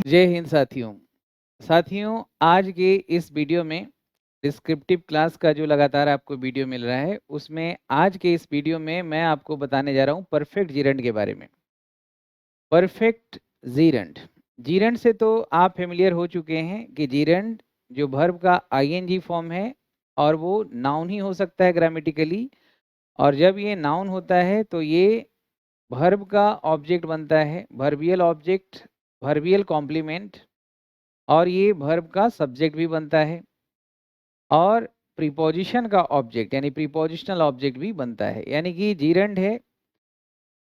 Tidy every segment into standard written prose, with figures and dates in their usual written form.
जय हिंद साथियों। साथियों, आज के इस वीडियो में डिस्क्रिप्टिव क्लास का जो लगातार आपको वीडियो मिल रहा है, उसमें आज के इस वीडियो में मैं आपको बताने जा रहा हूँ परफेक्ट जीरंड के बारे में। परफेक्ट जीरंड, जीरंड से तो आप फेमिलियर हो चुके हैं कि जीरंड जो वर्ब का आईएनजी फॉर्म है और वो नाउन ही हो सकता है ग्रामेटिकली। और जब ये नाउन होता है तो ये वर्ब का ऑब्जेक्ट बनता है, वर्बियल ऑब्जेक्ट, वर्बियल कॉम्प्लीमेंट, और ये वर्ब का सब्जेक्ट भी बनता है और प्रीपोजिशन का ऑब्जेक्ट यानी प्रीपोजिशनल ऑब्जेक्ट भी बनता है। यानी कि जीरंड है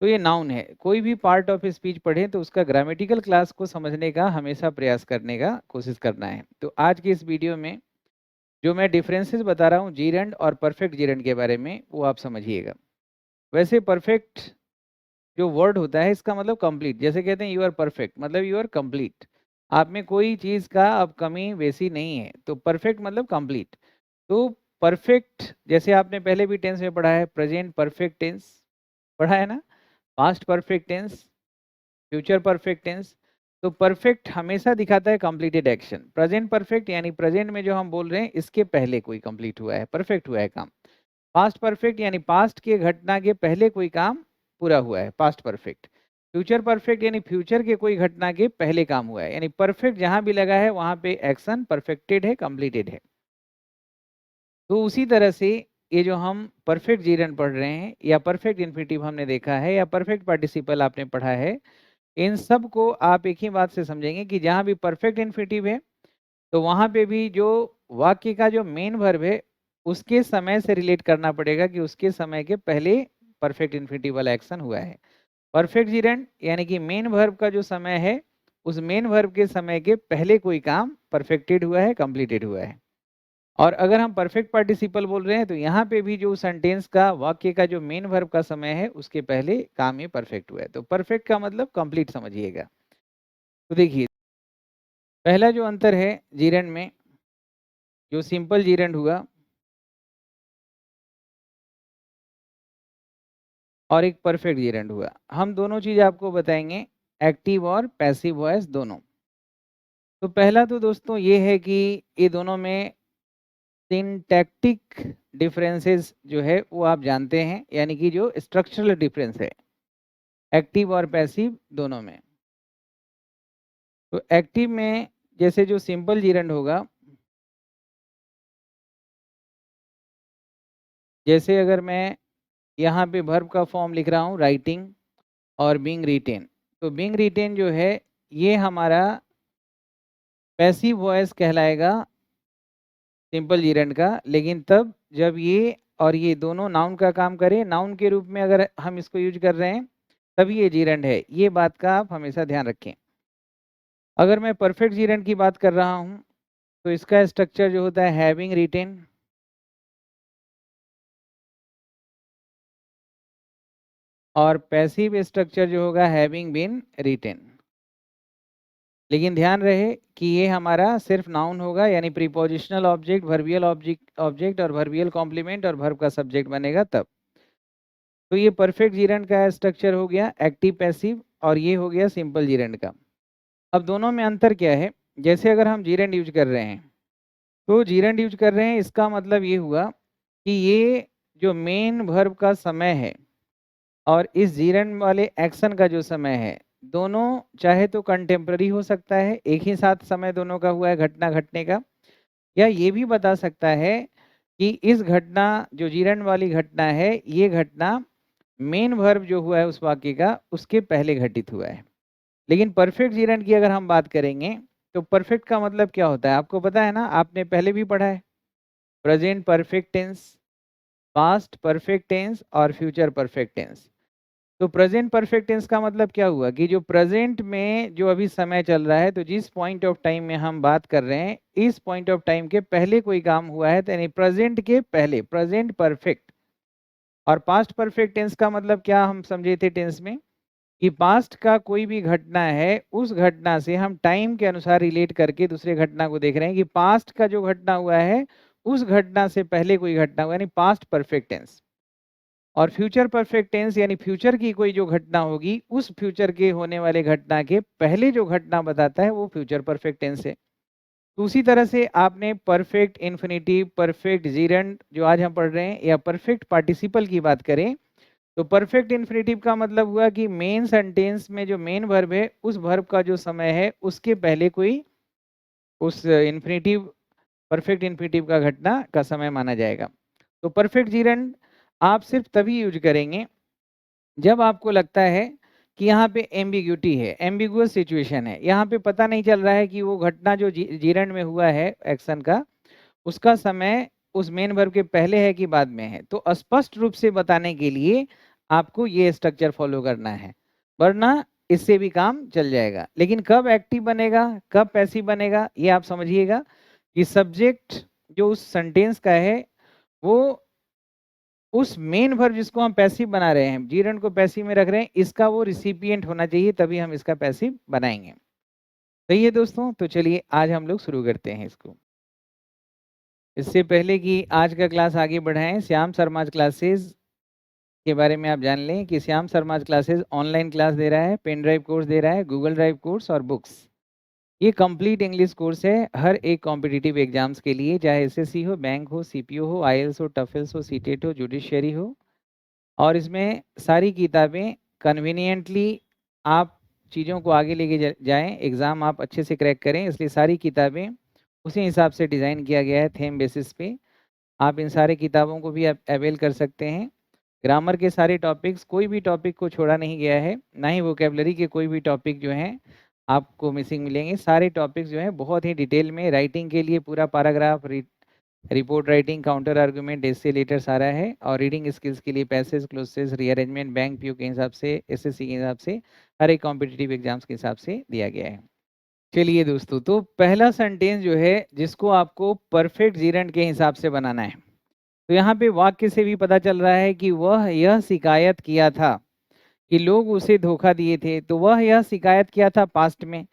तो ये नाउन है। कोई भी पार्ट ऑफ स्पीच पढ़ें तो उसका ग्रामेटिकल क्लास को समझने का हमेशा प्रयास करने का कोशिश करना है। तो आज के इस वीडियो में जो मैं डिफरेंसेस बता रहा हूँ जीरंड और परफेक्ट जीरंड के बारे में, वो आप समझिएगा। वैसे परफेक्ट जो वर्ड होता है इसका मतलब कंप्लीट, जैसे कहते हैं यू आर परफेक्ट, मतलब यू आर कंप्लीट, आप में कोई चीज़ का अब कमी वैसी नहीं है। तो परफेक्ट मतलब कंप्लीट। तो परफेक्ट जैसे आपने पहले भी टेंस में पढ़ा है, प्रेजेंट परफेक्ट टेंस पढ़ा है ना, past perfect tense, future perfect tense. तो परफेक्ट हमेशा दिखाता है कंप्लीटेड एक्शन। प्रेजेंट परफेक्ट यानी प्रेजेंट में जो हम बोल रहे हैं इसके पहले कोई कंप्लीट हुआ है, परफेक्ट हुआ है काम। पास्ट परफेक्ट यानी पास्ट के घटना के पहले कोई काम पूरा हुआ है, पास्ट परफेक्ट। फ्यूचर परफेक्ट यानी फ्यूचर के कोई घटना के पहले काम हुआ है। यानी परफेक्ट जहां भी लगा है वहां पे एक्शन परफेक्टेड है, कंप्लीटेड है। तो उसी तरह से ये जो हम परफेक्ट जीरंड पढ़ रहे हैं या परफेक्ट इन्फिनिटिव हमने देखा है या परफेक्ट पार्टिसिपल आपने पढ़ा है, इन सब को आप एक ही बात से समझेंगे कि जहां भी परफेक्ट इन्फिनिटिव है तो वहां पे भी जो वाक्य का जो मेन वर्ब है उसके समय से रिलेट करना पड़ेगा कि उसके समय के पहले परफेक्ट इन्फिनिटिव वाला एक्शन हुआ है। परफेक्ट जीरंड यानी कि मेन वर्ब का जो समय है उस मेन वर्ब के समय के पहले कोई काम परफेक्टेड हुआ है, कंप्लीटेड हुआ है। और अगर हम परफेक्ट पार्टिसिपल बोल रहे हैं तो यहाँ पे भी जो सेंटेंस का वाक्य का जो मेन वर्ब का समय है उसके पहले काम ये परफेक्ट हुआ है। तो परफेक्ट का मतलब कंप्लीट समझिएगा। तो देखिए, पहला जो अंतर है जीरंड में, जो सिंपल जीरंड हुआ और एक परफेक्ट जीरंड हुआ, हम दोनों चीज आपको बताएंगे, एक्टिव और पैसिव वॉइस दोनों। तो पहला तो दोस्तों ये है कि ये दोनों में सिंटैक्टिक डिफरेंसेस जो है वो आप जानते हैं, यानी कि जो स्ट्रक्चरल डिफरेंस है एक्टिव और पैसिव दोनों में। तो एक्टिव में जैसे जो सिंपल जीरंड होगा, जैसे अगर मैं यहाँ पे वर्ब का फॉर्म लिख रहा हूँ राइटिंग और बीइंग रिटेन, तो बीइंग रिटेन जो है ये हमारा पैसिव वॉइस कहलाएगा सिंपल जीरंड का। लेकिन तब जब ये और ये दोनों नाउन का काम करें, नाउन के रूप में अगर हम इसको यूज कर रहे हैं तभी ये जीरंड है। ये बात का आप हमेशा ध्यान रखें। अगर मैं परफेक्ट जीरंड की बात कर रहा हूँ तो इसका स्ट्रक्चर जो होता है हैविंग रिटेन, और पैसिव स्ट्रक्चर जो होगा हैविंग बीन रिटेन। लेकिन ध्यान रहे कि ये हमारा सिर्फ नाउन होगा, यानी प्रीपोजिशनल ऑब्जेक्ट, वर्बियल ऑब्जेक्ट और वर्बियल कॉम्प्लीमेंट और वर्ब का सब्जेक्ट बनेगा तब। तो ये परफेक्ट जीरंड का स्ट्रक्चर हो गया एक्टिव पैसिव, और ये हो गया सिंपल जीरंड का। अब दोनों में अंतर क्या है, जैसे अगर हम जीरंड यूज कर रहे हैं तो जीरंड यूज कर रहे हैं इसका मतलब ये हुआ कि ये जो मेन वर्ब का समय है और इस जीरंड वाले एक्शन का जो समय है, दोनों चाहे तो कंटेम्प्ररी हो सकता है, एक ही साथ समय दोनों का हुआ है घटना घटने का, या ये भी बता सकता है कि इस घटना जो जीरंड वाली घटना है ये घटना मेन वर्ब जो हुआ है उस वाक्य का उसके पहले घटित हुआ है। लेकिन परफेक्ट जीरंड की अगर हम बात करेंगे तो परफेक्ट का मतलब क्या होता है आपको पता है ना, आपने पहले भी पढ़ा है, present perfect tense, past perfect tense और फ्यूचर परफेक्ट टेंस। तो प्रेजेंट परफेक्ट टेंस का मतलब क्या हुआ कि जो प्रेजेंट में जो अभी समय चल रहा है, तो जिस पॉइंट ऑफ टाइम में हम बात कर रहे हैं इस पॉइंट ऑफ टाइम के पहले कोई काम हुआ है, तो यानी प्रेजेंट के पहले, प्रेजेंट परफेक्ट। और पास्ट परफेक्ट टेंस का मतलब क्या हम समझे थे टेंस में, कि पास्ट का कोई भी घटना है उस घटना से हम टाइम के अनुसार रिलेट करके दूसरे घटना को देख रहे हैं कि पास्ट का जो घटना हुआ है उस घटना से पहले कोई घटना हुआ, यानी पास्ट परफेक्ट टेंस। और फ्यूचर परफेक्ट टेंस यानी फ्यूचर की कोई जो घटना होगी उस फ्यूचर के होने वाले घटना के पहले जो घटना बताता है वो फ्यूचर परफेक्ट टेंस है। तो उसी तरह से आपने परफेक्ट इन्फिनिटिव, परफेक्ट जीरंड जो आज हम पढ़ रहे हैं, या परफेक्ट पार्टिसिपल की बात करें तो परफेक्ट इन्फिनिटिव का मतलब हुआ कि मेन सेंटेंस में जो मेन वर्ब है उस वर्ब का जो समय है उसके पहले कोई उस इन्फिनिटिव, परफेक्ट इन्फिनिटिव का घटना का समय माना जाएगा। तो परफेक्ट जीरंड आप सिर्फ तभी यूज करेंगे जब आपको लगता है कि यहाँ पे एम्बिग्यूटी है, एम्बिगुअस सिचुएशन है, यहाँ पे पता नहीं चल रहा है कि वो घटना जो जीरंड में हुआ है एक्शन का, उसका समय उस मेन वर्ब के पहले है कि बाद में है। तो स्पष्ट रूप से बताने के लिए आपको ये स्ट्रक्चर फॉलो करना है, वरना इससे भी काम चल जाएगा। लेकिन कब एक्टिव बनेगा, कब पैसिव बनेगा, ये आप समझिएगा कि सब्जेक्ट जो उस सेंटेंस का है वो उस मेन वर्ब जिसको हम पैसिव बना रहे हैं, जीरंड को पैसिव में रख रहे हैं, इसका वो रिसिपिएंट होना चाहिए, तभी हम इसका पैसिव बनाएंगे। सही है दोस्तों? तो चलिए आज हम लोग शुरू करते हैं इसको। इससे पहले कि आज का क्लास आगे बढ़ाएं, श्याम शर्मा क्लासेस के बारे में आप जान लें कि Shyam Sharma classes online class दे रहा है, पेन ड्राइव कोर्स दे रहा है, गूगल ड्राइव कोर्स और बुक्स। ये कंप्लीट इंग्लिश कोर्स है हर एक कॉम्पिटिटिव एग्जाम्स के लिए, चाहे एसएससी हो, बैंक हो, सीपीओ हो, आईएलटीएस हो, टफेल्स हो, सीटेट हो, जुडिशियरी हो। और इसमें सारी किताबें कन्वीनियंटली आप चीज़ों को आगे लेके जाएं, एग्ज़ाम आप अच्छे से क्रैक करें, इसलिए सारी किताबें उसी हिसाब से डिज़ाइन किया गया है थीम बेसिस पे। आप इन सारे किताबों को भी आप अवेल कर सकते हैं। ग्रामर के सारे टॉपिक्स, कोई भी टॉपिक को छोड़ा नहीं गया है, ना ही वोकेबलरी के कोई भी टॉपिक जो हैं आपको मिसिंग मिलेंगे। सारे टॉपिक्स जो हैं बहुत ही डिटेल में, राइटिंग के लिए पूरा paragraph, report writing, counter argument, essay letter सारा है। और रीडिंग स्किल्स के लिए passage, clozes, rearrangement, bank PO के हिसाब से, एसएससी के हिसाब से, हर एक कॉम्पिटिटिव एग्जाम्स के हिसाब से दिया गया है। चलिए दोस्तों, तो पहला सेंटेंस जो है जिसको आपको परफेक्ट जीरंड के हिसाब से बनाना है, तो यहाँ पे वाक्य से भी पता चल रहा है कि वह यह शिकायत किया था कि लोग उसे धोखा दिए थे। तो वह यह शिकायत किया था पास्ट में,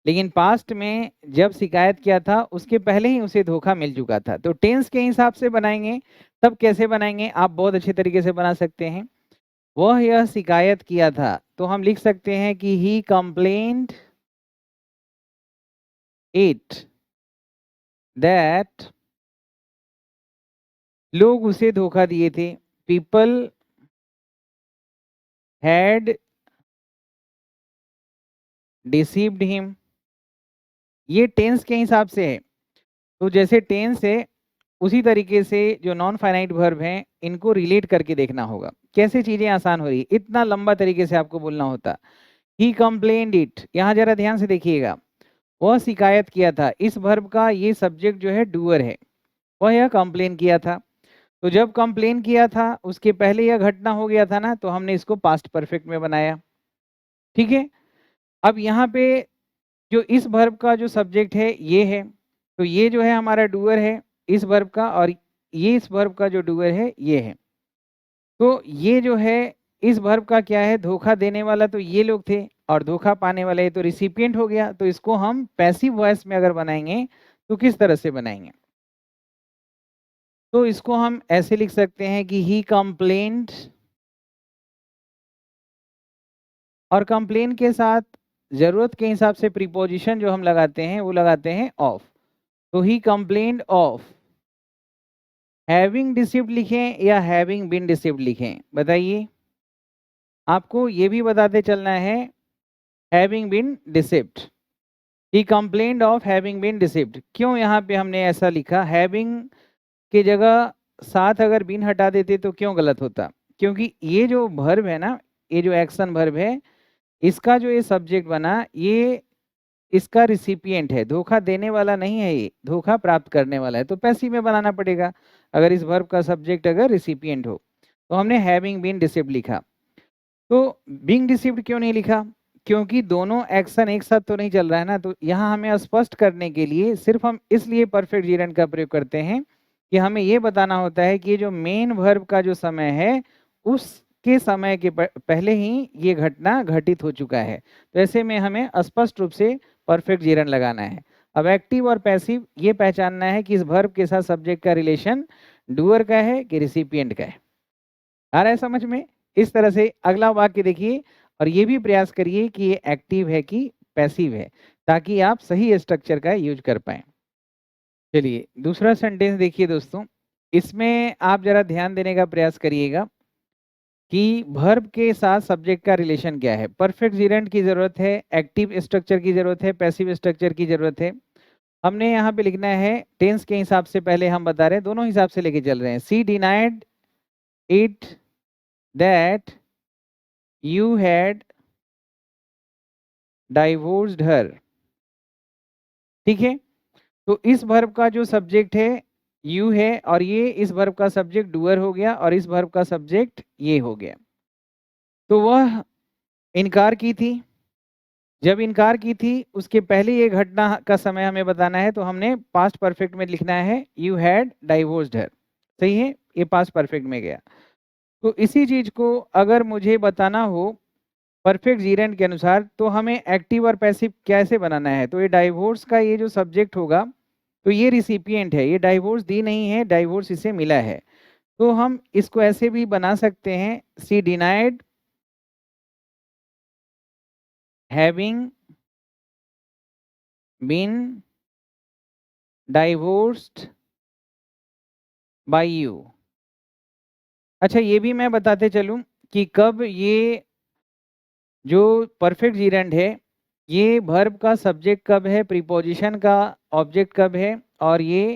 लेकिन पास्ट में जब शिकायत किया था उसके पहले ही उसे धोखा मिल चुका था। तो टेंस के हिसाब से बनाएंगे, तब कैसे बनाएंगे आप बहुत अच्छे तरीके से बना सकते हैं। वह यह शिकायत किया था तो हम लिख सकते हैं कि ही कंप्लेन्ड इट दैट लोग उसे धोखा दिए थे, पीपल हैड डिसीव्ड हिम। ये टेंस के हिसाब से है। तो जैसे टेंस है उसी तरीके से जो नॉन फाइनाइट वर्ब हैं इनको रिलेट करके देखना होगा, कैसे चीजें आसान हो रही। इतना लंबा तरीके से आपको बोलना होता। ही कंप्लेन्ड इट, यहाँ जरा ध्यान से देखिएगा, वह शिकायत किया था, इस वर्ब का ये सब्जेक्ट जो है डूअर है, वह यह कंप्लेन किया था। तो जब कंप्लेन किया था उसके पहले यह घटना हो गया था ना, तो हमने इसको पास्ट परफेक्ट में बनाया। ठीक है, अब यहाँ पे जो इस वर्ब का जो सब्जेक्ट है ये है, तो ये जो है हमारा डूअर है इस वर्ब का, और ये इस वर्ब का जो डूअर है ये है। तो ये जो है इस वर्ब का क्या है, धोखा देने वाला तो ये लोग थे और धोखा पाने वाला ये तो रिसिपिएंट हो गया। तो इसको हम पैसिव वॉइस में अगर बनाएंगे तो किस तरह से बनाएंगे, तो इसको हम ऐसे लिख सकते हैं कि ही कंप्लेन्ड, और कंप्लेन के साथ जरूरत के हिसाब से प्रीपोजिशन जो हम लगाते हैं वो लगाते हैं ऑफ। तो ही कंप्लेन्ड ऑफ हैविंग डिसीव्ड लिखें या हैविंग बीन डिसीव्ड लिखें, बताइए। आपको ये भी बताते चलना है having been deceived. He complained of having been deceived, क्यों यहाँ पे हमने ऐसा लिखा, हैविंग के जगह साथ अगर बीन हटा देते तो क्यों गलत होता, क्योंकि ये जो वर्ब है ना, ये जो एक्शन वर्ब है, इसका जो ये सब्जेक्ट बना ये इसका रिसिपिएंट है, धोखा देने वाला नहीं है, ये धोखा प्राप्त करने वाला है। तो पैसिव में बनाना पड़ेगा अगर इस वर्ब का सब्जेक्ट अगर रिसिपिएंट हो। तो हमने हैविंग बीन डिसीव्ड लिखा। तो बीइंग डिसीव्ड क्यों नहीं लिखा, क्योंकि दोनों एक्शन एक साथ तो नहीं चल रहा है ना। तो यहाँ हमें स्पष्ट करने के लिए सिर्फ हम इसलिए परफेक्ट जीरंड का प्रयोग करते हैं कि हमें ये बताना होता है कि जो मेन वर्ब का जो समय है उसके समय के पहले ही ये घटना घटित हो चुका है। तो ऐसे में हमें स्पष्ट रूप से परफेक्ट जीरंड लगाना है। अब एक्टिव और पैसिव ये पहचानना है कि इस वर्ब के साथ सब्जेक्ट का रिलेशन डूअर का है कि रिसिपिएंट का है। आ रहा है समझ में? इस तरह से अगला वाक्य देखिए और ये भी प्रयास करिए कि ये एक्टिव है कि पैसिव है, ताकि आप सही स्ट्रक्चर का यूज कर पाएँ। चलिए, दूसरा सेंटेंस देखिए दोस्तों, इसमें आप ज़रा ध्यान देने का प्रयास करिएगा कि वर्ब के साथ सब्जेक्ट का रिलेशन क्या है। परफेक्ट जेरेंट की ज़रूरत है, एक्टिव स्ट्रक्चर की ज़रूरत है, पैसिव स्ट्रक्चर की ज़रूरत है। हमने यहाँ पे लिखना है टेंस के हिसाब से, पहले हम बता रहे हैं, दोनों हिसाब से लेके चल रहे हैं। She denied it that you had divorced her. ठीक है? तो इस वर्ब का जो सब्जेक्ट है यू है और ये इस वर्ब का सब्जेक्ट डूअर हो गया और इस वर्ब का सब्जेक्ट ये हो गया। तो वह इनकार की थी। जब इनकार की थी उसके पहले ये घटना का समय हमें बताना है, तो हमने पास्ट परफेक्ट में लिखना है यू हैड डाइवोर्स्ड हर। सही है? ये पास्ट परफेक्ट में गया। तो इसी चीज को अगर मुझे बताना हो परफेक्ट जीरेंट के अनुसार, तो हमें एक्टिव और पैसिव कैसे बनाना है। तो ये डाइवोर्स का ये जो सब्जेक्ट होगा, तो ये रिसिपिएंट है, ये डाइवोर्स दी नहीं है, डाइवोर्स इसे मिला है। तो हम इसको ऐसे भी बना सकते हैं, she denied having been divorced by you. अच्छा, ये भी मैं बताते चलूं कि कब ये जो परफेक्ट जीरेंट है, ये वर्ब का सब्जेक्ट कब है, प्रीपोजिशन का ऑब्जेक्ट कब है, और ये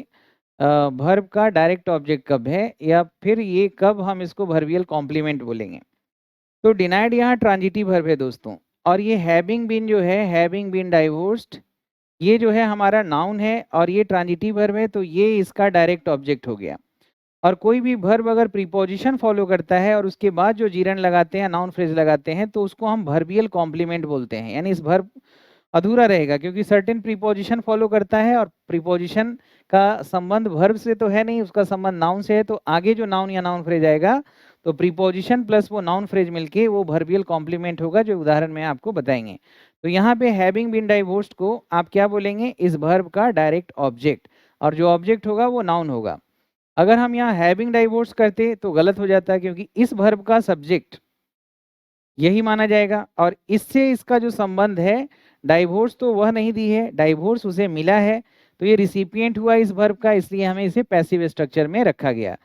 वर्ब का डायरेक्ट ऑब्जेक्ट कब है, या फिर ये कब हम इसको वर्बियल कॉम्प्लीमेंट बोलेंगे। तो डिनाइड यहाँ ट्रांजिटिव वर्ब है दोस्तों, और ये हैविंग बीन जो है, हैविंग बीन डाइवोर्स्ड, ये जो है हमारा नाउन है और ये ट्रांजिटिव वर्ब है, तो ये इसका डायरेक्ट ऑब्जेक्ट हो गया। और कोई भी वर्ब अगर प्रीपोजिशन फॉलो करता है और उसके बाद जो जीरन लगाते हैं, नाउन फ्रेज लगाते हैं, तो उसको हम वर्बियल कॉम्प्लीमेंट बोलते हैं। यानी इस वर्ब अधूरा रहेगा क्योंकि सर्टेन प्रीपोजिशन फॉलो करता है और प्रीपोजिशन का संबंध वर्ब से तो है नहीं, उसका संबंध नाउन से है। तो आगे जो नाउन या नाउन फ्रेज आएगा तो प्रीपोजिशन प्लस वो नाउन फ्रेज मिलके वो वर्बियल कॉम्प्लीमेंट होगा, जो उदाहरण में आपको बताएंगे। तो यहाँ पे हैविंग बीन डाइवोर्स्ड को आप क्या बोलेंगे, इस वर्ब का डायरेक्ट ऑब्जेक्ट, और जो ऑब्जेक्ट होगा वो नाउन होगा। अगर हम यहाँ हैविंग डाइवोर्स करते तो गलत हो जाता है, क्योंकि इस वर्ब का सब्जेक्ट यही माना जाएगा और इससे इसका जो संबंध है, डाइवोर्स तो वह नहीं दी है, डाइवोर्स उसे मिला है, तो ये रिसिपिएंट हुआ इस वर्ब का, इसलिए हमें इसे पैसिव स्ट्रक्चर में रखा गया।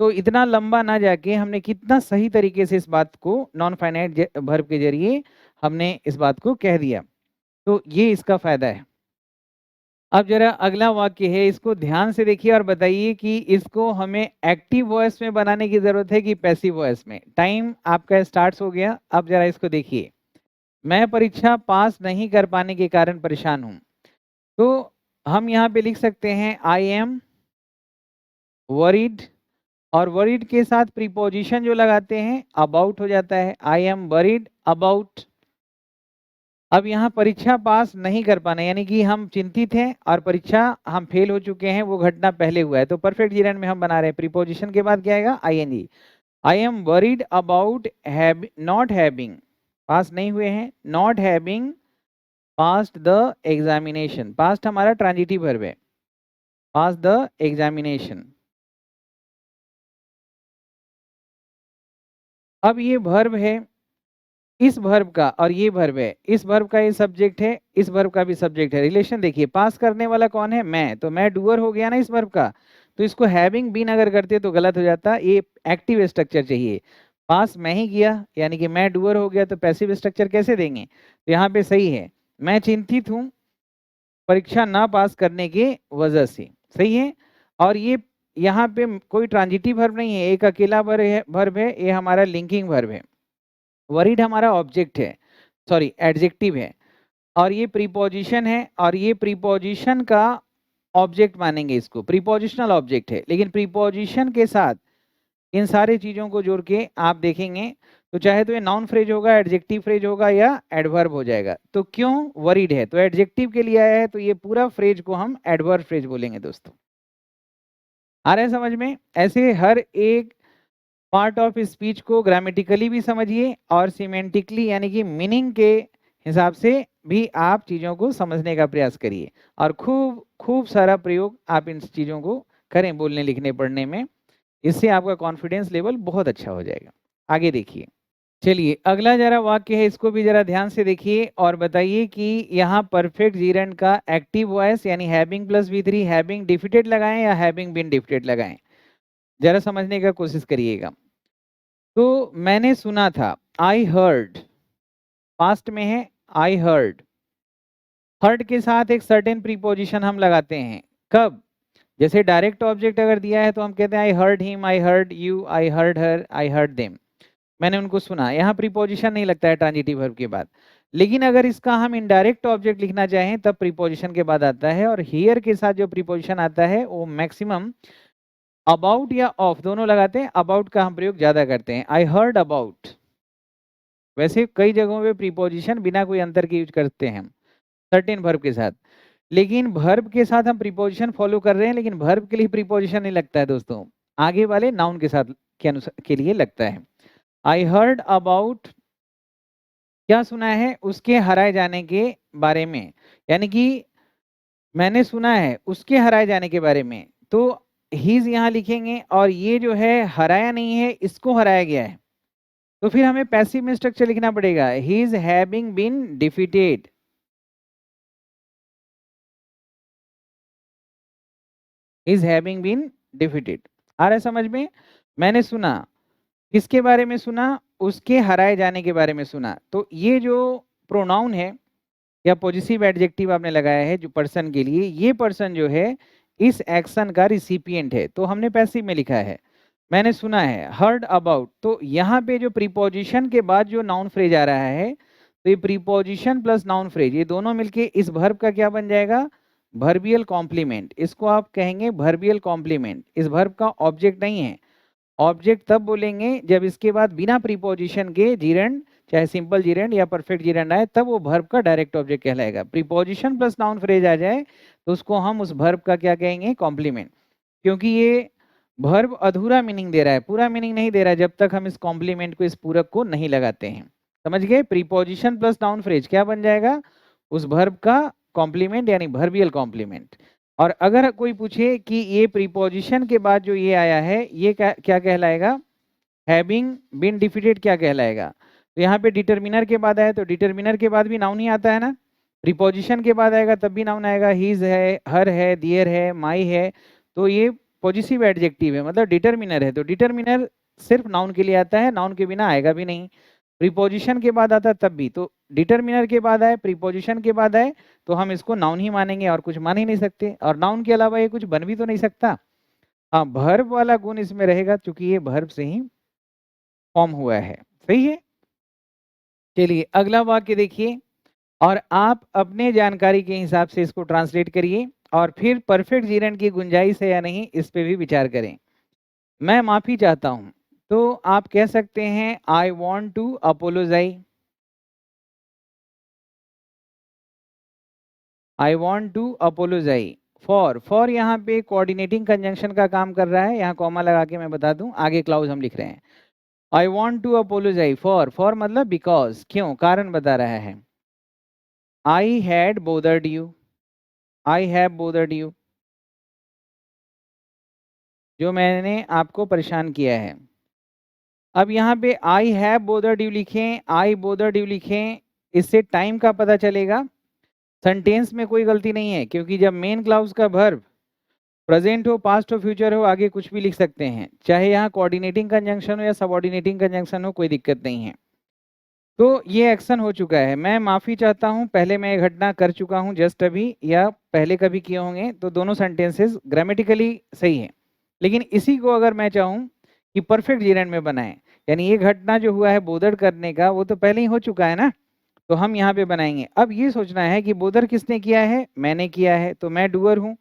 तो इतना लंबा ना जाके हमने कितना सही तरीके से इस बात को नॉन फाइनाइट वर्ब के जरिए हमने इस बात को कह दिया। तो ये इसका फायदा है। अब जरा अगला वाक्य है, इसको ध्यान से देखिए और बताइए कि इसको हमें एक्टिव वॉइस में बनाने की जरूरत है कि पैसिव वॉइस में। टाइम आपका स्टार्ट हो गया। अब जरा इसको देखिए, मैं परीक्षा पास नहीं कर पाने के कारण परेशान हूं। तो हम यहाँ पे लिख सकते हैं आई एम वरीड, और वरीड के साथ प्रीपोजिशन जो लगाते हैं अबाउट हो जाता है, आई एम वरीड अबाउट। अब यहाँ परीक्षा पास नहीं कर पाना, यानी कि हम चिंतित हैं और परीक्षा हम फेल हो चुके हैं, वो घटना पहले हुआ है। तो परफेक्ट जीरन में हम बना रहे हैं, प्रीपोजिशन के बाद क्या आएगा, ING. I am worried about not having, pass नहीं हुए हैं, not having passed the examination. Passed हमारा ट्रांजिटिव वर्ब है, पास द एग्जामिनेशन। अब ये वर्ब है, इस वर्ब का और ये वर्ब है, इस वर्ब का ये सब्जेक्ट है, इस वर्ब का भी सब्जेक्ट है। रिलेशन देखिए, पास करने वाला कौन है, मैं, तो मैं डूअर हो गया ना इस वर्ब का। तो इसको हैविंग बीन अगर करते तो गलत हो जाता, ये एक्टिव स्ट्रक्चर चाहिए। पास मैं ही किया यानी कि मैं डूअर हो गया, तो पैसिव स्ट्रक्चर कैसे देंगे। तो यहाँ पे सही है, मैं चिंतित हूँ परीक्षा ना पास करने के वजह से, सही है। और ये यहाँ पे कोई ट्रांजिटिव वर्ब नहीं है, एक अकेला वर्ब है, ये हमारा लिंकिंग वर्ब है। वरीड हमारा ऑब्जेक्ट है, सॉरी एडजेक्टिव है, और ये प्रीपोजिशन है, और ये प्रीपोजिशन का ऑब्जेक्ट मानेंगे इसको, प्रीपोजिशनल ऑब्जेक्ट है। लेकिन प्रीपोजिशन के साथ इन सारे चीजों को जोड़ के आप देखेंगे तो चाहे तो ये नाउन फ्रेज होगा, एडजेक्टिव फ्रेज होगा, या एडवर्ब हो जाएगा। तो क्यों वरीड है, तो एडजेक्टिव के लिए आया है, तो ये पूरा फ्रेज को हम एडवर्ब फ्रेज बोलेंगे दोस्तों। आ रहा है समझ में। ऐसे हर एक पार्ट ऑफ स्पीच को ग्रामेटिकली भी समझिए और सिमेंटिकली यानी कि मीनिंग के हिसाब से भी आप चीज़ों को समझने का प्रयास करिए, और खूब खूब सारा प्रयोग आप इन चीज़ों को करें बोलने लिखने पढ़ने में। इससे आपका कॉन्फिडेंस लेवल बहुत अच्छा हो जाएगा। आगे देखिए। चलिए अगला जरा वाक्य है, इसको भी जरा ध्यान से देखिए और बताइए कि यहाँ परफेक्ट जीरेंड का एक्टिव वॉइस यानी having plus V3 having defeated लगाएं या हैविंग बीन डिफीटेड लगाएं, जरा समझने का कोशिश करिएगा। तो मैंने सुना था, आई हर्ड, पास्ट में है आई हर्ड। हर्ड के साथ एक सर्टेन प्रीपोजिशन हम लगाते हैं, कब? जैसे डायरेक्ट ऑब्जेक्ट अगर दिया है तो हम कहते हैं I heard him, I heard you, I heard her, I heard them, मैंने उनको सुना। यहाँ प्रीपोजिशन नहीं लगता है ट्रांजिटिव वर्ब के बाद। लेकिन अगर इसका हम इनडायरेक्ट ऑब्जेक्ट लिखना चाहें तब प्रीपोजिशन के बाद आता है, और हियर के साथ जो प्रीपोजिशन आता है वो मैक्सिमम अबाउट या ऑफ दोनों लगाते हैं। अबाउट का हम प्रयोग ज्यादा करते हैं, आई हर्ड अबाउट। वैसे कई जगहों पे प्रीपोजिशन बिना कोई अंतर के यूज करते हैं हम सर्टेन वर्ब के साथ, लेकिन वर्ब के साथ हम प्रीपोजिशन फॉलो कर रहे हैं, लेकिन वर्ब के लिए प्रीपोजिशन नहीं लगता है दोस्तों, आगे वाले नाउन के साथ के अनुसार के लिए लगता है। आई हर्ड अबाउट, क्या सुना है? उसके हराए जाने के बारे में, यानी कि मैंने सुना है उसके हराए जाने के बारे में। तो हीज यहाँ लिखेंगे और ये जो है हराया नहीं है, इसको हराया गया है, तो फिर हमें पैसिव में स्ट्रक्चर लिखना पड़ेगा, his having been defeated. Is having been defeated. आ रहा है समझ में? मैंने सुना, किसके बारे में सुना? उसके हराए जाने के बारे में सुना। तो ये जो प्रोनाउन है या पॉजिटिव एडजेक्टिव आपने लगाया है जो पर्सन के लिए, ये पर्सन जो है इस एक्शन का रिसिपिएंट है, तो हमने पैसिव में लिखा है मैंने सुना है, हर्ड अबाउट। तो यहाँ पे जो प्रीपोजिशन के बाद जो नाउन फ्रेज आ रहा है, तो ये प्रीपोजिशन प्लस नाउन फ्रेज ये दोनों मिलके इस वर्ब का क्या बन जाएगा? वर्बियल कॉम्प्लीमेंट। इसको आप कहेंगे वर्बियल कॉम्प्लीमेंट। इस वर्ब का ऑब्जेक्ट नहीं है, ऑब्जेक्ट तब बोलेंगे जब इसके बाद बिना प्रीपोजिशन के जीरेंड, चाहे सिंपल जीरेंड या परफेक्ट जीरेंड आए, तब वो वर्ब का डायरेक्ट ऑब्जेक्ट कहलाएगा। प्रीपोजिशन प्लस नाउन फ्रेज आ जाए तो उसको हम उस वर्ब का क्या कहेंगे? कॉम्प्लीमेंट। क्योंकि ये वर्ब अधूरा मीनिंग दे रहा है, पूरा मीनिंग नहीं दे रहा है जब तक हम इस कॉम्प्लीमेंट को, इस पूरक को नहीं लगाते हैं। समझ गए? प्रीपोजिशन प्लस नाउन फ्रेज क्या बन जाएगा? उस वर्ब का कॉम्प्लीमेंट यानी वर्बियल कॉम्प्लीमेंट। और अगर कोई पूछे कि ये प्रीपोजिशन के बाद जो ये आया है ये क्या कहलाएगा? हैविंग बीन डिफीटेड क्या कहलाएगा? तो यहाँ पे डिटर्मिनर के बाद आया तो डिटर्मिनर के बाद भी नाउन ही आता है ना, प्रीपोजिशन के बाद आएगा तब भी नाउन आएगा, हीज है, हर है, दियर है, माई है, तो ये पॉजिटिव एडजेक्टिव है, मतलब डिटर्मिनर है। तो डिटर्मिनर सिर्फ नाउन के लिए आता है, नाउन के बिना आएगा भी नहीं। प्रीपोजिशन के बाद आता तब भी, तो डिटर्मिनर के बाद आए, प्रीपोजिशन के बाद आए, तो हम इसको नाउन ही मानेंगे और कुछ मान ही नहीं सकते। और नाउन के अलावा ये कुछ बन भी तो नहीं सकता। हाँ, वर्ब वाला गुण इसमें रहेगा क्योंकि ये वर्ब से ही फॉर्म हुआ है। सही है? चलिए अगला वाक्य देखिए और आप अपने जानकारी के हिसाब से इसको ट्रांसलेट करिए और फिर परफेक्ट जीरेंड की गुंजाइश है या नहीं इस पे भी विचार करें। मैं माफी चाहता हूं, तो आप कह सकते हैं I want to apologize. I want to apologise for यहाँ पे कोऑर्डिनेटिंग कंजंक्शन का काम कर रहा है, यहाँ कॉमा लगा के मैं बता दूं, आगे क्लाउज हम लिख रहे हैं। I want to apologise for मतलब बिकॉज, क्यों, कारण बता रहा है। I had bothered you, I have bothered you, जो मैंने आपको परेशान किया है। अब यहाँ पे आई हैव बोदर्ड यू लिखें, आई बोदर्ड यू लिखें, इससे टाइम का पता चलेगा। सेंटेंस में कोई गलती नहीं है क्योंकि जब मेन क्लाउज का वर्ब प्रेजेंट हो, पास्ट हो, फ्यूचर हो, आगे कुछ भी लिख सकते हैं, चाहे यहाँ कोऑर्डिनेटिंग कंजंक्शन हो या सबऑर्डिनेटिंग कंजंक्शन हो, कोई दिक्कत नहीं है। तो ये एक्शन हो चुका है, मैं माफी चाहता हूँ, पहले मैं ये घटना कर चुका हूँ जस्ट अभी, या पहले कभी किए होंगे, तो दोनों सेंटेंसेस ग्रामेटिकली सही है। लेकिन इसी को अगर मैं चाहूँ कि परफेक्ट जीरेंड में बनाएं, यानी ये घटना जो हुआ है बोदर करने का वो तो पहले ही हो चुका है ना, तो हम यहाँ पे बनाएंगे। अब ये सोचना है कि बोदर किसने किया है? मैंने किया है, तो मैं डूअर हूँ,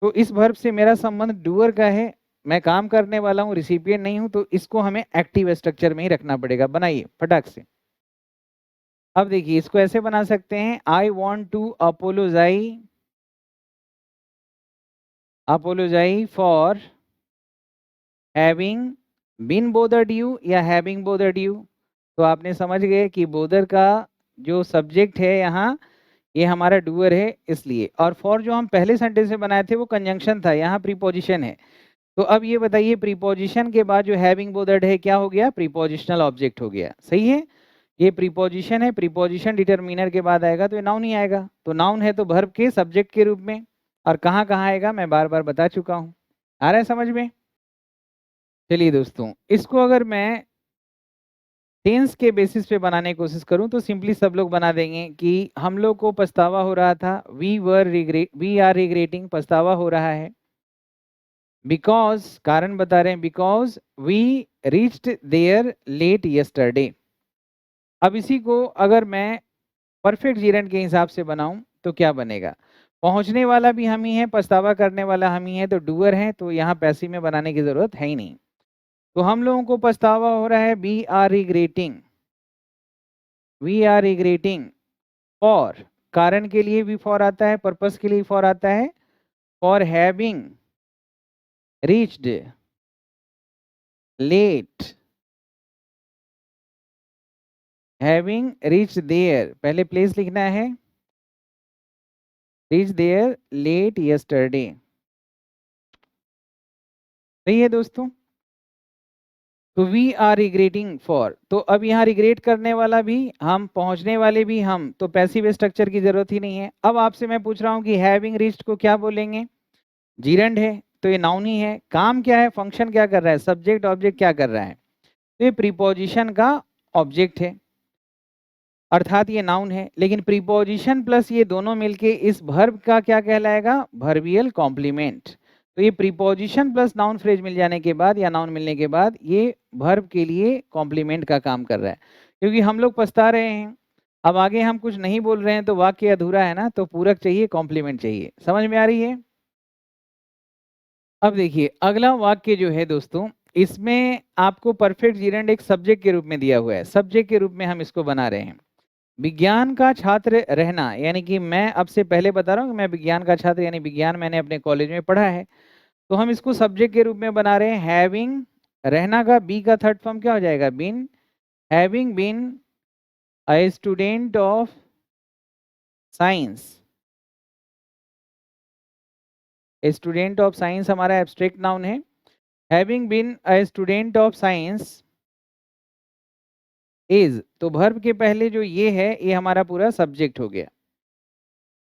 तो इस वर्ब से मेरा संबंध डूअर का है, मैं काम करने वाला हूँ, रिसिपिएंट नहीं हूँ, तो इसको हमें एक्टिव स्ट्रक्चर में ही रखना पड़ेगा। बनाइए फटाक से। अब देखिए इसको ऐसे बना सकते हैं, I want to apologise for having been bothered you या हैविंग बोदर्ड यू। तो आपने समझ गए कि बोदर का जो सब्जेक्ट है यहाँ ये हमारा डूअर है इसलिए, और फॉर जो हम पहले सेंटेंस में बनाए थे वो कंजंक्शन था, यहाँ प्रीपोजिशन है। तो अब ये बताइए प्रीपोजिशन के बाद जो हैविंग बोदर्ड है क्या हो गया, प्रीपोजिशनल ऑब्जेक्ट हो गया, सही है। ये प्रीपोजिशन है, प्रीपोजिशन डिटरमिनर के बाद आएगा तो ये नाउन ही आएगा। तो नाउन है तो वर्ब के सब्जेक्ट के रूप में, और कहाँ कहाँ आएगा मैं बार बार बता चुका हूँ। आ रहा है समझ में? चलिए दोस्तों, इसको अगर मैं टेंस के बेसिस पे बनाने की कोशिश करूं तो सिंपली सब लोग बना देंगे कि हम लोग को पछतावा हो रहा था, वी आर रिग्रेटिंग, पछतावा हो रहा है, बिकॉज, कारण बता रहे हैं, because we reached there late yesterday. अब इसी को अगर मैं परफेक्ट जीरंड के हिसाब से बनाऊं तो क्या बनेगा, पहुंचने वाला भी हम ही है, पछतावा करने वाला हम ही है, तो डूअर है, तो यहाँ पैसिव में बनाने की जरूरत है ही नहीं। तो हम लोगों को पछतावा हो रहा है, we are regretting, we are regretting for, कारण के लिए भी फॉर आता है, पर्पस के लिए फॉर आता है, for having reached late, having reached there, पहले प्लेस लिखना है, रीच देयर लेट यस्टरडे, सही है दोस्तों। तो वी आर रिग्रेटिंग फॉर, तो अब यहाँ रिग्रेट करने वाला भी हम, पहुंचने वाले भी हम, तो पैसिव स्ट्रक्चर की जरूरत ही नहीं है। अब आपसे मैं पूछ रहा हूँ कि हैविंग रीच्ड को क्या बोलेंगे, जीरंड है तो ये नाउन ही है, काम क्या है, फंक्शन क्या कर रहा है, सब्जेक्ट ऑब्जेक्ट क्या कर रहा है, तो ये प्रीपोजिशन का ऑब्जेक्ट है, अर्थात ये नाउन है। लेकिन प्रीपोजिशन प्लस ये दोनों मिलके इस वर्ब का क्या कहलाएगा, वर्बियल कॉम्प्लीमेंट। तो ये प्रीपोजिशन प्लस नाउन फ्रेज मिल जाने के बाद या नाउन मिलने के बाद ये वर्ब के लिए कॉम्प्लीमेंट का काम कर रहा है। क्योंकि हम लोग पछता रहे हैं, अब आगे हम कुछ नहीं बोल रहे हैं तो वाक्य अधूरा है ना, तो पूरक चाहिए, कॉम्प्लीमेंट चाहिए, समझ में आ रही है। अब देखिए अगला वाक्य जो है दोस्तों, इसमें आपको परफेक्ट जीरंड एक सब्जेक्ट के रूप में दिया हुआ है, सब्जेक्ट के रूप में हम इसको बना रहे हैं। विज्ञान का छात्र रहना, यानी कि मैं अब से पहले बता रहा हूँ कि मैं विज्ञान का छात्र, यानी विज्ञान मैंने अपने कॉलेज में पढ़ा है, तो हम इसको सब्जेक्ट के रूप में बना रहे हैं। हैविंग, रहना का बी का थर्ड फॉर्म क्या हो जाएगा, been, having been a student of science, student of science हमारा एब्स्ट्रैक्ट नाउन है। Having been a student of science is, तो वर्ब के पहले जो ये है ये हमारा पूरा सब्जेक्ट हो गया।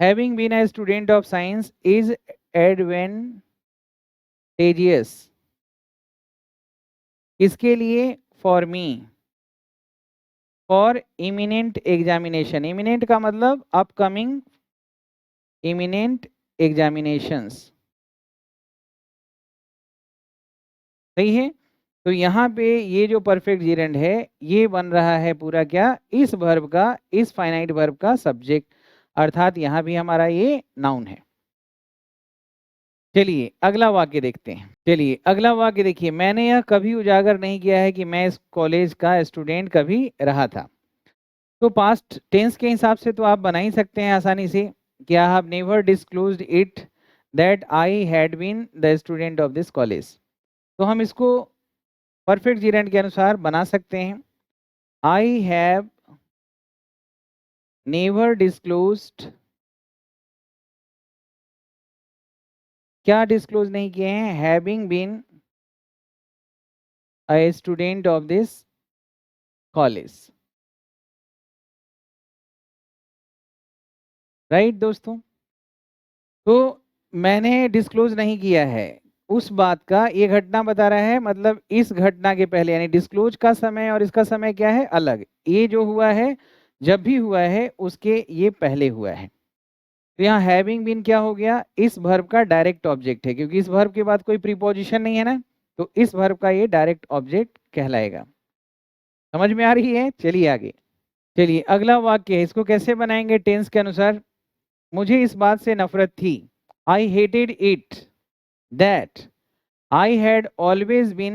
Having been a student of science is advantageous, किसके लिए, for me, for imminent examination, imminent का मतलब अपकमिंग इमिनेंट एग्जामिनेशंस, सही है। तो यहाँ पे ये जो परफेक्ट जीरेंड है ये बन रहा है पूरा क्या, इस वर्ब का, इस फाइनाइट वर्ब का सब्जेक्ट, अर्थात यहाँ भी हमारा ये नाउन है। चलिए अगला वाक्य देखते हैं। चलिए अगला वाक्य देखिए, मैंने यह कभी उजागर नहीं किया है कि मैं इस कॉलेज का स्टूडेंट कभी रहा था। तो पास्ट टेंस के हिसाब से तो आप बना ही सकते हैं आसानी से, क्या have never disclosed it that I had been the student of this college. तो हम इसको परफेक्ट जीरेंड के अनुसार बना सकते हैं। आई हैव नेवर डिस्क्लोज्ड, क्या डिस्क्लोज नहीं किए हैं, having been a student of this college, right दोस्तों। तो मैंने डिस्क्लोज नहीं किया है उस बात का, ये घटना बता रहा है, मतलब इस घटना के पहले, यानी डिस्क्लोज का समय और इसका समय क्या है, अलग, ये जो हुआ है जब भी हुआ है उसके ये पहले हुआ है। तो यहाँ हैविंग बीन क्या हो गया, इस वर्ब का डायरेक्ट ऑब्जेक्ट है, क्योंकि इस वर्ब के बाद कोई प्रीपोजिशन नहीं है ना, तो इस वर्ब का ये डायरेक्ट ऑब्जेक्ट कहलाएगा। समझ में आ रही है, चलिए आगे। चलिए अगला वाक्य है, इसको कैसे बनाएंगे टेंस के अनुसार, मुझे इस बात से नफरत थी, I hated it that I had always been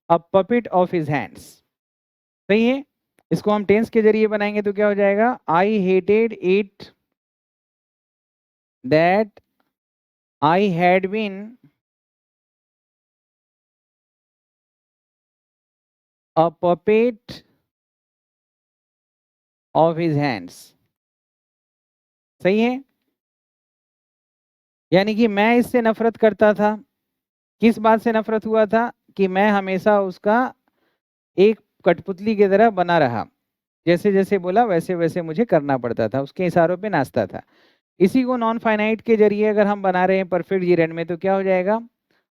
a puppet of his hands, सही है। इसको हम टेंस के जरिए बनाएंगे तो क्या हो जाएगा, I hated it that I had been a puppet of his hands, सही है। यानी कि मैं इससे नफरत करता था, किस बात से नफरत हुआ था कि मैं हमेशा उसका एक कठपुतली की तरह बना रहा, जैसे जैसे बोला वैसे वैसे मुझे करना पड़ता था, उसके इशारों पे नाचता था। इसी को नॉन फाइनाइट के जरिए अगर हम बना रहे हैं परफेक्ट जीरेंड में तो क्या हो जाएगा,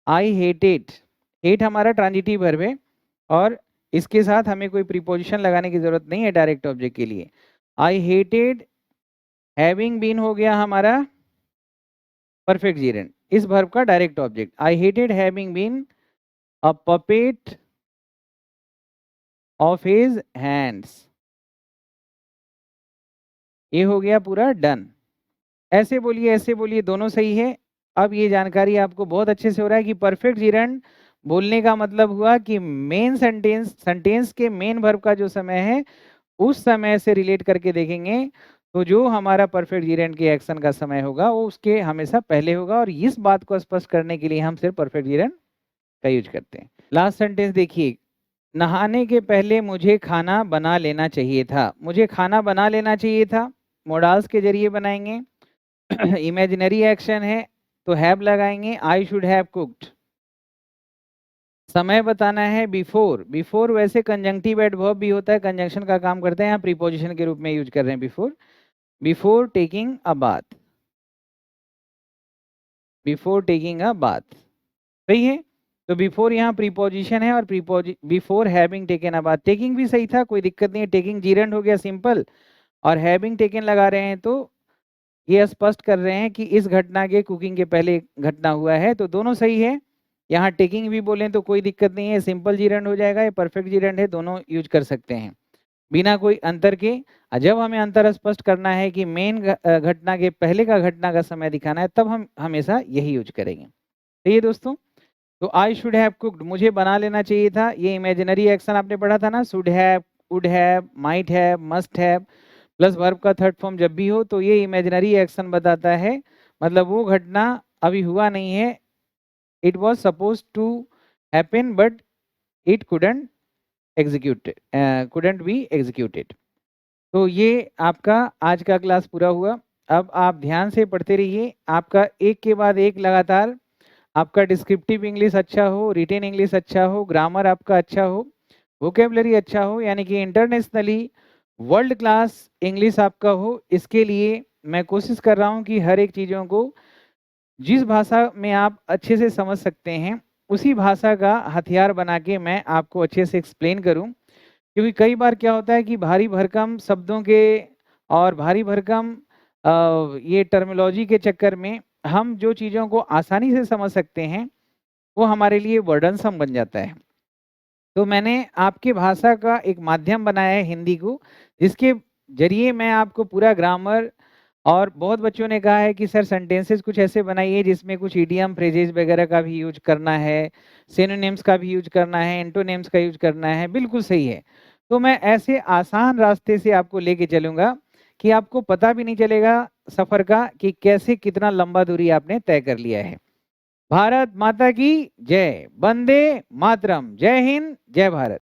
आई हेटेड, हेट हमारा ट्रांजिटिव वर्ब है और इसके साथ हमें कोई प्रीपोजिशन लगाने की जरूरत नहीं है डायरेक्ट ऑब्जेक्ट के लिए। आई हेटेड हैविंग बीन हो गया हमारा परफेक्ट जीरेंड, इस वर्ब का direct object. I hated having been a puppet of his hands, ये हो गया पूरा डन। ऐसे बोलिए दोनों सही है। अब ये जानकारी आपको बहुत अच्छे से हो रहा है कि परफेक्ट जीरेंड बोलने का मतलब हुआ कि मेन सेंटेंस के मेन वर्ब का जो समय है उस समय से रिलेट करके देखेंगे तो जो हमारा परफेक्ट जीरेंड के एक्शन का समय होगा वो उसके हमेशा पहले होगा, और इस बात को स्पष्ट करने के लिए हम सिर्फ परफेक्ट जीरेंड का यूज करते हैं। लास्ट सेंटेंस देखिए, नहाने के पहले मुझे खाना बना लेना चाहिए था। मुझे खाना बना लेना चाहिए था मोडाल्स के जरिए बनाएंगे। इमेजिनरी एक्शन है तो हैव लगाएंगे, आई शुड हैव कुक्ड। समय बताना है बिफोर, बिफोर वैसे कंजंक्टिव एडवर्ब भी होता है, कंजंक्शन का काम करते हैं, यहाँ प्रीपोजिशन के रूप में यूज कर रहे हैं before. Before taking a bath, before taking a bath, सही है। तो बिफोर यहाँ प्रीपोजिशन है और before having taken a bath, taking भी सही था, कोई दिक्कत नहीं है, टेकिंग जीरेंड हो गया सिंपल, और हैविंग टेकन लगा रहे हैं तो ये स्पष्ट कर रहे हैं कि इस घटना के कुकिंग के पहले घटना हुआ है, तो दोनों सही है। यहाँ टेकिंग भी बोलें तो कोई दिक्कत नहीं है, सिंपल जीरेंड हो जाएगा, ये परफेक्ट जीरेंड है, दोनों यूज कर सकते हैं बिना कोई अंतर के। जब हमें अंतर स्पष्ट करना है कि मेन घटना के पहले का घटना का समय दिखाना है तब हम हमेशा यही यूज करेंगे। सही है दोस्तों। तो आई शुड हैव कुक्ड, मुझे बना लेना चाहिए था, ये इमेजिनरी एक्शन आपने पढ़ा था ना, should have, would have, might have, must have plus verb का थर्ड फॉर्म जब भी हो तो ये इमेजिनरी एक्शन बताता है, मतलब वो घटना अभी हुआ नहीं है, it was suppose to happen but it couldn't executed, couldn't be executed. तो ये आपका आज का क्लास पूरा हुआ। अब आप ध्यान से पढ़ते रहिए, आपका एक के बाद एक लगातार आपका डिस्क्रिप्टिव इंग्लिश अच्छा हो, रिटेन इंग्लिश अच्छा हो, ग्रामर आपका अच्छा हो, वोकेबलरी अच्छा हो, यानी कि इंटरनेशनली वर्ल्ड क्लास इंग्लिश आपका हो। इसके लिए मैं कोशिश कर रहा हूँ कि हर एक चीज़ों को जिस भाषा में आप अच्छे से समझ सकते हैं उसी भाषा का हथियार बना के मैं आपको अच्छे से एक्सप्लेन करूं, क्योंकि कई बार क्या होता है कि भारी भरकम शब्दों के और भारी भरकम ये टर्मिनोलॉजी के चक्कर में हम जो चीज़ों को आसानी से समझ सकते हैं वो हमारे लिए बर्डनसम बन जाता है। तो मैंने आपके भाषा का एक माध्यम बनाया है हिंदी को, जिसके जरिए मैं आपको पूरा ग्रामर, और बहुत बच्चों ने कहा है कि सर सेंटेंसेस कुछ ऐसे बनाइए जिसमें कुछ इडियम फ्रेजेस वगैरह का भी यूज करना है, सिनोनिम्स का भी यूज करना है, एंटोनिम्स का यूज करना है, बिल्कुल सही है। तो मैं ऐसे आसान रास्ते से आपको लेके चलूंगा कि आपको पता भी नहीं चलेगा सफर का कि कैसे कितना लंबा दूरी आपने तय कर लिया है। भारत माता की जय, वंदे मातरम, जय हिंद, जय भारत।